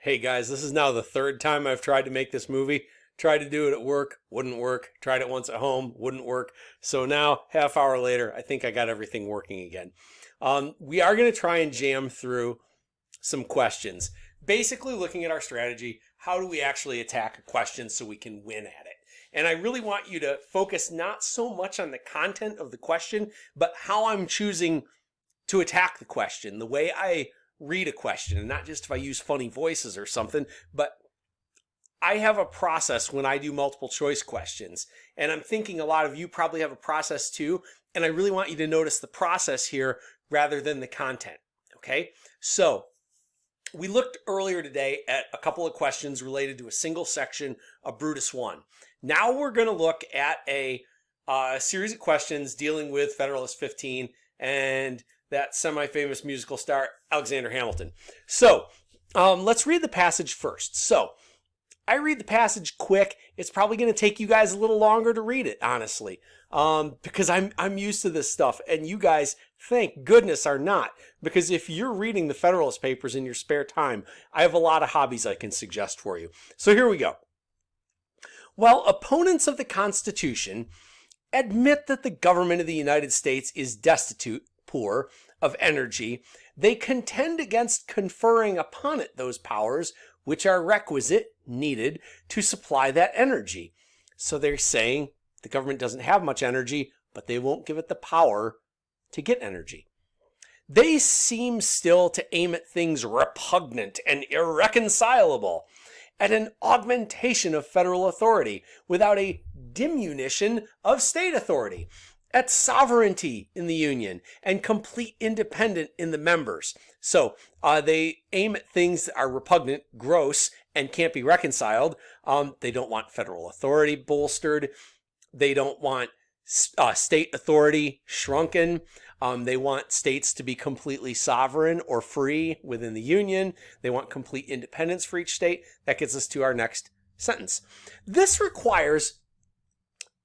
Hey guys, this is now the third time I've tried to make this movie. Tried to do it at work, wouldn't work. Tried it once at home, wouldn't work. So now, half hour later, I think I got everything working again. We are going to try and jam through some questions. Basically looking at our strategy, how do we actually attack a question so we can win at it? And I really want you to focus not so much on the content of the question, but how I'm choosing to attack the question, the way I read a question, and not just if I use funny voices or something, but I have a process when I do multiple choice questions. And I'm thinking a lot of you probably have a process too, and I really want you to notice the process here rather than the content. Okay? So, we looked earlier today at a couple of questions related to a single section of Brutus 1. Now we're going to look at a series of questions dealing with Federalist 15 and that semi-famous musical star, Alexander Hamilton. So, let's read the passage first. So, I read the passage quick. It's probably going to take you guys a little longer to read it, honestly, because I'm used to this stuff, and you guys, thank goodness, are not. Because if you're reading the Federalist Papers in your spare time, I have a lot of hobbies I can suggest for you. So here we go. While opponents of the Constitution admit that the government of the United States is destitute, poor, of energy, they contend against conferring upon it those powers which are requisite, needed, to supply that energy. So they're saying the government doesn't have much energy, but they won't give it the power to get energy. They seem still to aim at things repugnant and irreconcilable, at an augmentation of federal authority without a diminution of state authority, at sovereignty in the Union and complete independence in the members. So they aim at things that are repugnant, gross, and can't be reconciled. They don't want federal authority bolstered. They don't want state authority shrunken. They want states to be completely sovereign or free within the Union. They want complete independence for each state. That gets us to our next sentence. This requires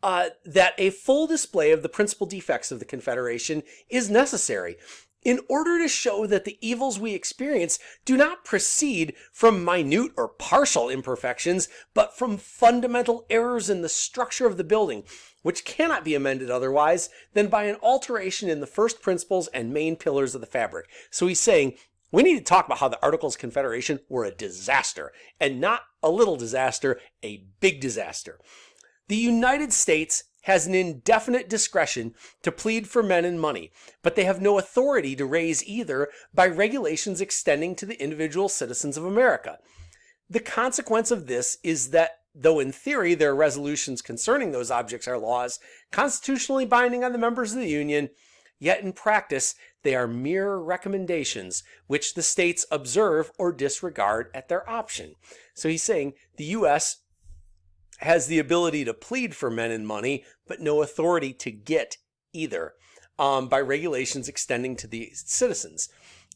that a full display of the principal defects of the Confederation is necessary in order to show that the evils we experience do not proceed from minute or partial imperfections, but from fundamental errors in the structure of the building, which cannot be amended otherwise than by an alteration in the first principles and main pillars of the fabric. So he's saying, we need to talk about how the Articles of Confederation were a disaster, and not a little disaster, a big disaster. The United States has an indefinite discretion to plead for men and money, but they have no authority to raise either by regulations extending to the individual citizens of America. The consequence of this is that, though in theory their resolutions concerning those objects are laws constitutionally binding on the members of the Union, yet in practice they are mere recommendations which the states observe or disregard at their option. So he's saying the U.S. has the ability to plead for men and money, but no authority to get either, by regulations extending to the citizens.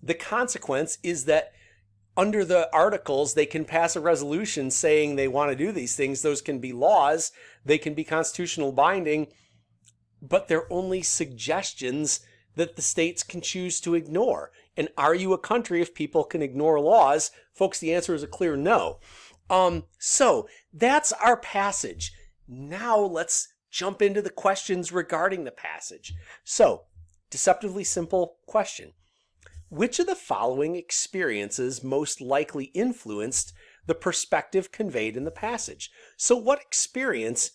The consequence is that under the Articles, they can pass a resolution saying they want to do these things. Those can be laws, they can be constitutional binding, but they're only suggestions that the states can choose to ignore. And are you a country if people can ignore laws? Folks, the answer is a clear no. So that's our passage. Now let's jump into the questions regarding the passage. So, deceptively simple question. Which of the following experiences most likely influenced the perspective conveyed in the passage? So what experience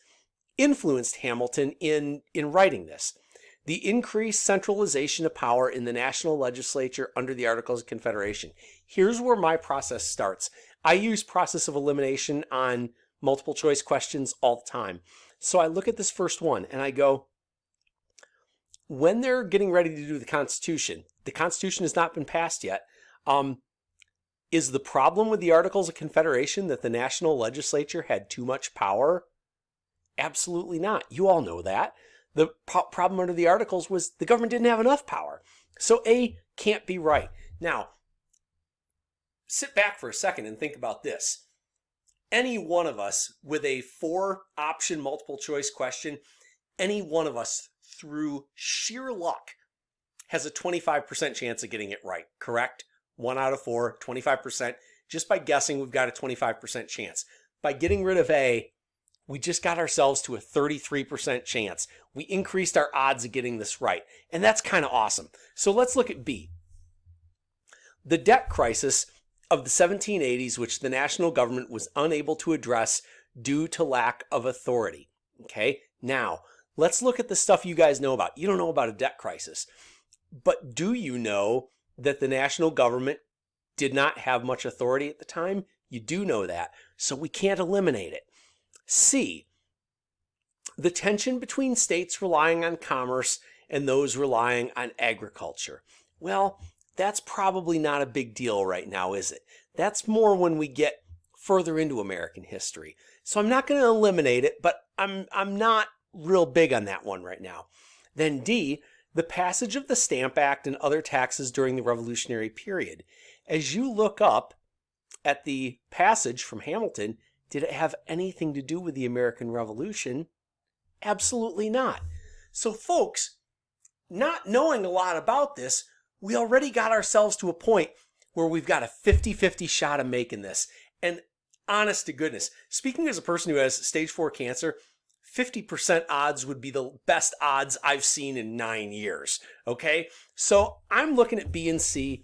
influenced Hamilton in writing this? The increased centralization of power in the national legislature under the Articles of Confederation. Here's where my process starts. I use process of elimination on multiple choice questions all the time. So I look at this first one and I go, when they're getting ready to do the Constitution has not been passed yet. Is the problem with the Articles of Confederation that the national legislature had too much power? Absolutely not. You all know that. The problem under the Articles was the government didn't have enough power. So A can't be right. Now, sit back for a second and think about this. Any one of us with a 4-option multiple choice question, any one of us through sheer luck has a 25% chance of getting it right, correct? 1 out of 4, 25%. Just by guessing, we've got a 25% chance. By getting rid of A, we just got ourselves to a 33% chance. We increased our odds of getting this right. And that's kind of awesome. So let's look at B. The debt crisis of the 1780s, which the national government was unable to address due to lack of authority. Okay, now let's look at the stuff you guys know about. You don't know about a debt crisis, but do you know that the national government did not have much authority at the time? You do know that, so we can't eliminate it. C, the tension between states relying on commerce and those relying on agriculture. Well, that's probably not a big deal right now, is it? That's more when we get further into American history. So I'm not going to eliminate it, but I'm not real big on that one right now. Then D, the passage of the Stamp Act and other taxes during the Revolutionary period. As you look up at the passage from Hamilton, did it have anything to do with the American Revolution? Absolutely not. So folks, not knowing a lot about this, we already got ourselves to a point where we've got a 50-50 shot of making this. And honest to goodness, speaking as a person who has stage 4 cancer, 50% odds would be the best odds I've seen in 9 years. Okay? So I'm looking at B and C.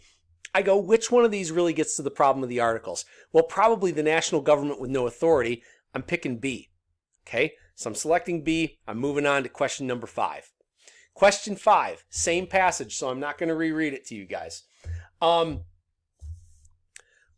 I go, which one of these really gets to the problem of the articles? Well, probably the national government with no authority. I'm picking B. Okay? So I'm selecting B. I'm moving on to question number 5. Question 5, same passage, so I'm not going to reread it to you guys.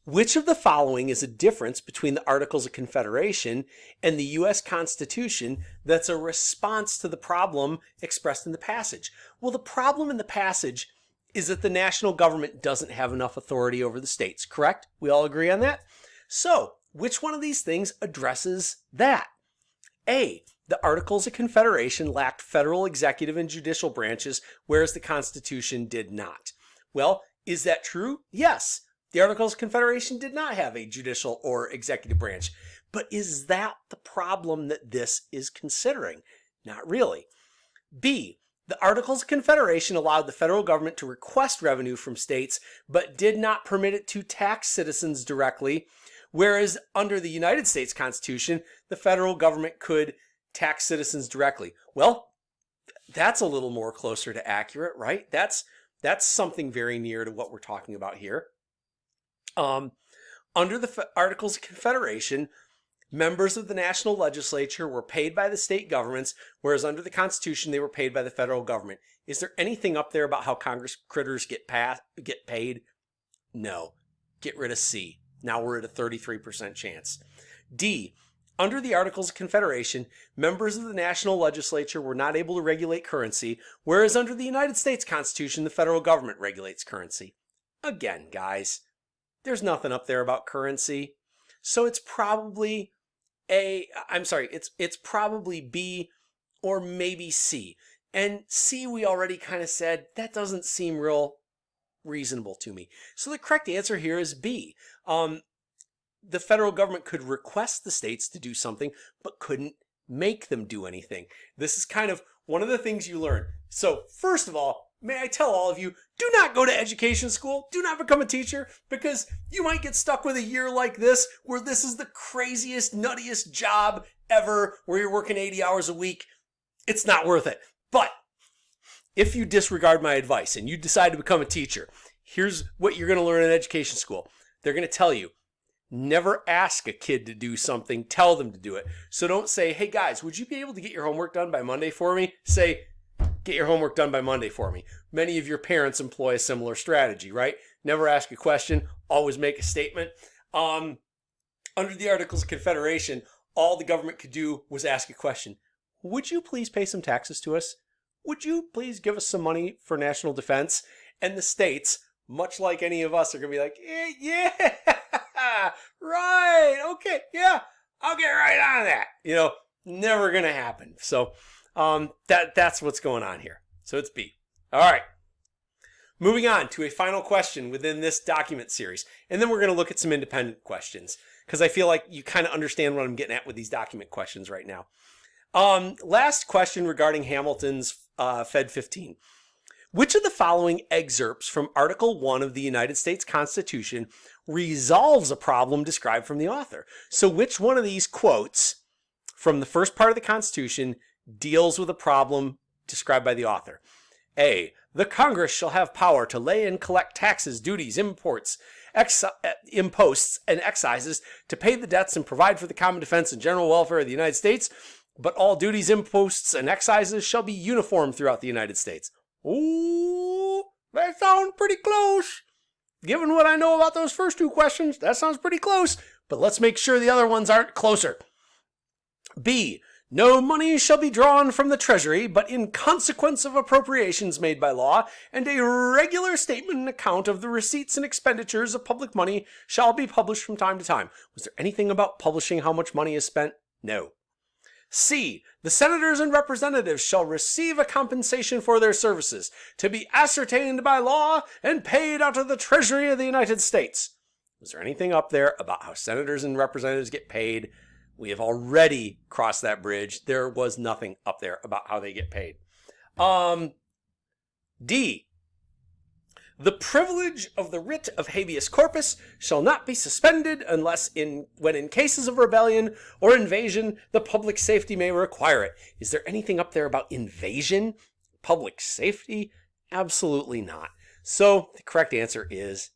Which of the following is a difference between the Articles of Confederation and the U.S. Constitution that's a response to the problem expressed in the passage? Well, the problem in the passage is that the national government doesn't have enough authority over the states, correct? We all agree on that? So, which one of these things addresses that? A, the Articles of Confederation lacked federal executive and judicial branches, whereas the Constitution did not. Well, is that true? Yes. The Articles of Confederation did not have a judicial or executive branch. But is that the problem that this is considering? Not really. B, the Articles of Confederation allowed the federal government to request revenue from states, but did not permit it to tax citizens directly, whereas under the United States Constitution, the federal government could tax citizens directly. Well, that's a little more closer to accurate, right? That's something very near to what we're talking about here. Under the Articles of Confederation, members of the national legislature were paid by the state governments, whereas under the Constitution, they were paid by the federal government. Is there anything up there about how Congress critters get paid? No. Get rid of C. Now we're at a 33% chance. D, under the Articles of Confederation, members of the national legislature were not able to regulate currency, whereas under the United States Constitution, the federal government regulates currency. Again, guys, there's nothing up there about currency. So it's probably it's probably B or maybe C. And C, we already kind of said, that doesn't seem real reasonable to me. So the correct answer here is B. The federal government could request the states to do something, but couldn't make them do anything. This is kind of one of the things you learn. So first of all, may I tell all of you, do not go to education school. Do not become a teacher, because you might get stuck with a year like this, where this is the craziest, nuttiest job ever, where you're working 80 hours a week. It's not worth it. But if you disregard my advice and you decide to become a teacher, here's what you're going to learn in education school. They're going to tell you, never ask a kid to do something, tell them to do it. So don't say, hey guys, would you be able to get your homework done by Monday for me? Say, get your homework done by Monday for me. Many of your parents employ a similar strategy, right? Never ask a question, always make a statement. Under the Articles of Confederation, all the government could do was ask a question. Would you please pay some taxes to us? Would you please give us some money for national defense? And the states, much like any of us, are going to be like, yeah, right, okay, yeah, I'll get right on that. You know, never going to happen. So that's what's going on here. So it's B. All right. Moving on to a final question within this document series. And then we're going to look at some independent questions, because I feel like you kind of understand what I'm getting at with these document questions right now. Last question regarding Hamilton's Fed 15. Which of the following excerpts from Article 1 of the United States Constitution resolves a problem described from the author. So which one of these quotes from the first part of the Constitution deals with a problem described by the author? A, the Congress shall have power to lay and collect taxes, duties, imposts, and excises, to pay the debts and provide for the common defense and general welfare of the United States, but all duties, imposts, and excises shall be uniform throughout the United States. Ooh, that sounds pretty close. Given what I know about those first two questions, that sounds pretty close, but let's make sure the other ones aren't closer. B, no money shall be drawn from the Treasury, but in consequence of appropriations made by law, and a regular statement and account of the receipts and expenditures of public money shall be published from time to time. Was there anything about publishing how much money is spent? No. C, the senators and representatives shall receive a compensation for their services, to be ascertained by law and paid out of the Treasury of the United States. Was there anything up there about how senators and representatives get paid? We have already crossed that bridge. There was nothing up there about how they get paid. D, the privilege of the writ of habeas corpus shall not be suspended unless when in cases of rebellion or invasion, the public safety may require it. Is there anything up there about invasion? Public safety? Absolutely not. So the correct answer is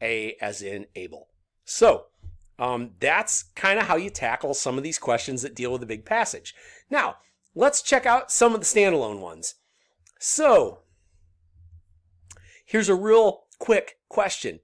A, as in able. So that's kind of how you tackle some of these questions that deal with the big passage. Now, let's check out some of the standalone ones. So, here's a real quick question.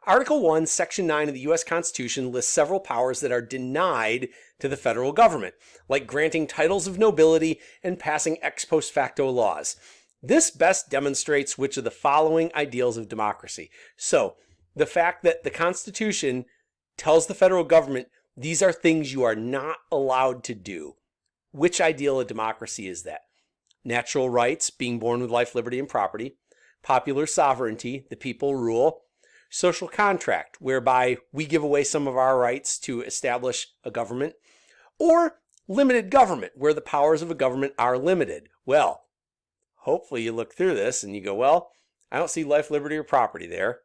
Article 1, Section 9 of the U.S. Constitution lists several powers that are denied to the federal government, like granting titles of nobility and passing ex post facto laws. This best demonstrates which of the following ideals of democracy. So, the fact that the Constitution tells the federal government these are things you are not allowed to do. Which ideal of democracy is that? Natural rights, being born with life, liberty, and property. Popular sovereignty, the people rule. Social contract, whereby we give away some of our rights to establish a government. Or limited government, where the powers of a government are limited. Well, hopefully you look through this and you go, well, I don't see life, liberty, or property there.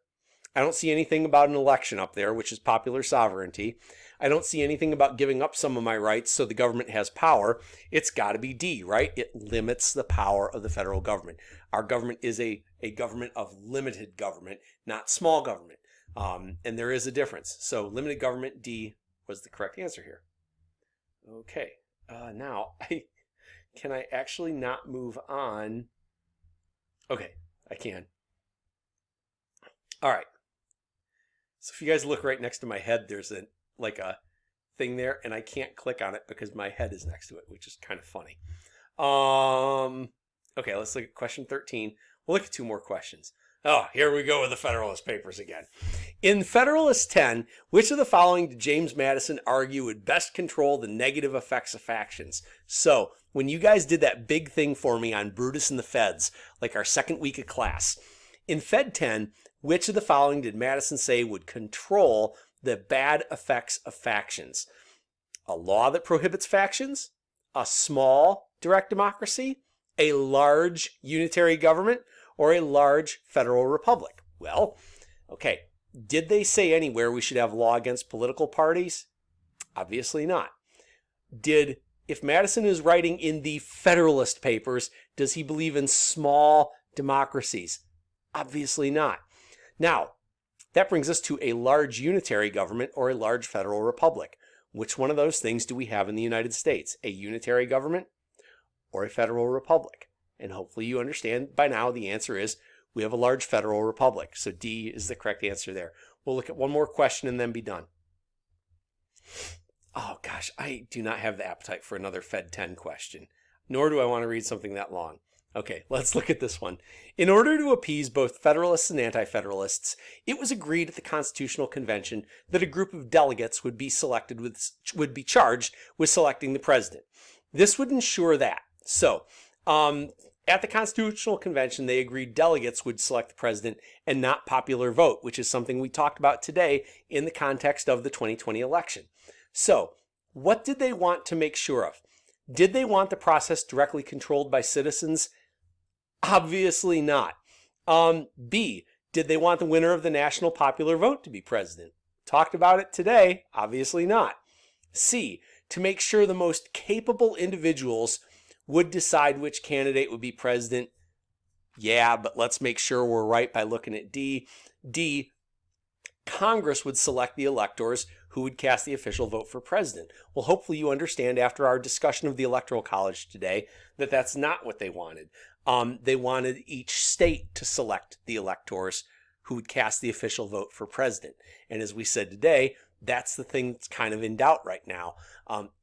I don't see anything about an election up there, which is popular sovereignty. I don't see anything about giving up some of my rights so the government has power. It's got to be D, right? It limits the power of the federal government. Our government is a government of limited government, not small government. And there is a difference. So limited government, D, was the correct answer here. Okay. Now, can I actually not move on? Okay, I can. All right. So if you guys look right next to my head, there's a thing there, and I can't click on it because my head is next to it, which is kind of funny. Okay, let's look at question 13. We'll look at two more questions. Oh, here we go with the Federalist Papers again. In Federalist 10, which of the following did James Madison argue would best control the negative effects of factions? So, when you guys did that big thing for me on Brutus and the Feds, like our second week of class, in Fed 10, which of the following did Madison say would control the bad effects of factions? A law that prohibits factions? A small direct democracy? A large unitary government? Or a large federal republic? Well, okay, did they say anywhere we should have law against political parties? Obviously not. If Madison is writing in the Federalist Papers, does he believe in small democracies? Obviously not. Now, that brings us to a large unitary government or a large federal republic. Which one of those things do we have in the United States? A unitary government or a federal republic? And hopefully you understand by now the answer is we have a large federal republic. So D is the correct answer there. We'll look at one more question and then be done. Oh gosh, I do not have the appetite for another Fed 10 question, nor do I want to read something that long. Okay, let's look at this one. In order to appease both Federalists and Anti-Federalists, it was agreed at the Constitutional Convention that a group of delegates would be charged with selecting the president. This would ensure that. So, at the Constitutional Convention, they agreed delegates would select the president and not popular vote, which is something we talked about today in the context of the 2020 election. So, what did they want to make sure of? Did they want the process directly controlled by citizens? Obviously not. B, Did they want the winner of the national popular vote to be president? Talked about it today. Obviously not. C, to make sure the most capable individuals would decide which candidate would be president. Yeah, but let's make sure we're right by looking at D. D, Congress would select the electors who would cast the official vote for president. Well, hopefully you understand after our discussion of the Electoral College today that that's not what they wanted. They wanted each state to select the electors who would cast the official vote for president. And as we said today, that's the thing that's kind of in doubt right now.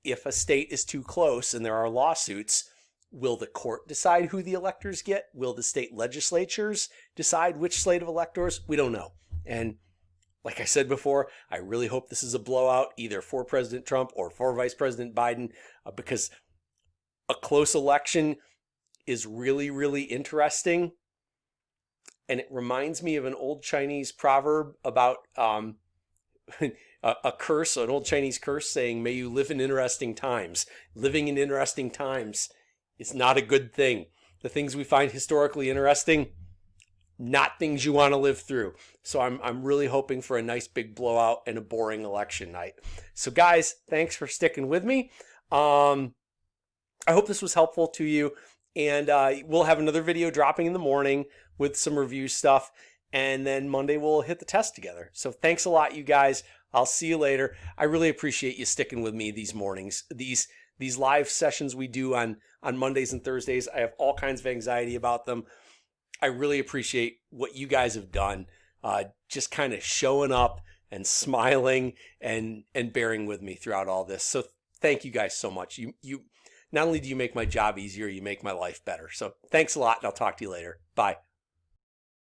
If a state is too close and there are lawsuits, will the court decide who the electors get? Will the state legislatures decide which slate of electors? We don't know. And like I said before, I really hope this is a blowout either for President Trump or for Vice President Biden, because a close election is really, really interesting. And it reminds me of an old Chinese proverb about a curse, an old Chinese curse saying, may you live in interesting times. Living in interesting times is not a good thing. The things we find historically interesting, not things you want to live through. So I'm really hoping for a nice big blowout and a boring election night. So guys, thanks for sticking with me. I hope this was helpful to you. And we'll have another video dropping in the morning with some review stuff. And then Monday we'll hit the test together. So thanks a lot, you guys. I'll see you later. I really appreciate you sticking with me these mornings. These live sessions we do on Mondays and Thursdays, I have all kinds of anxiety about them. I really appreciate what you guys have done, just kind of showing up and smiling and bearing with me throughout all this. So thank you guys so much. You not only do you make my job easier, you make my life better. So thanks a lot, and I'll talk to you later. Bye.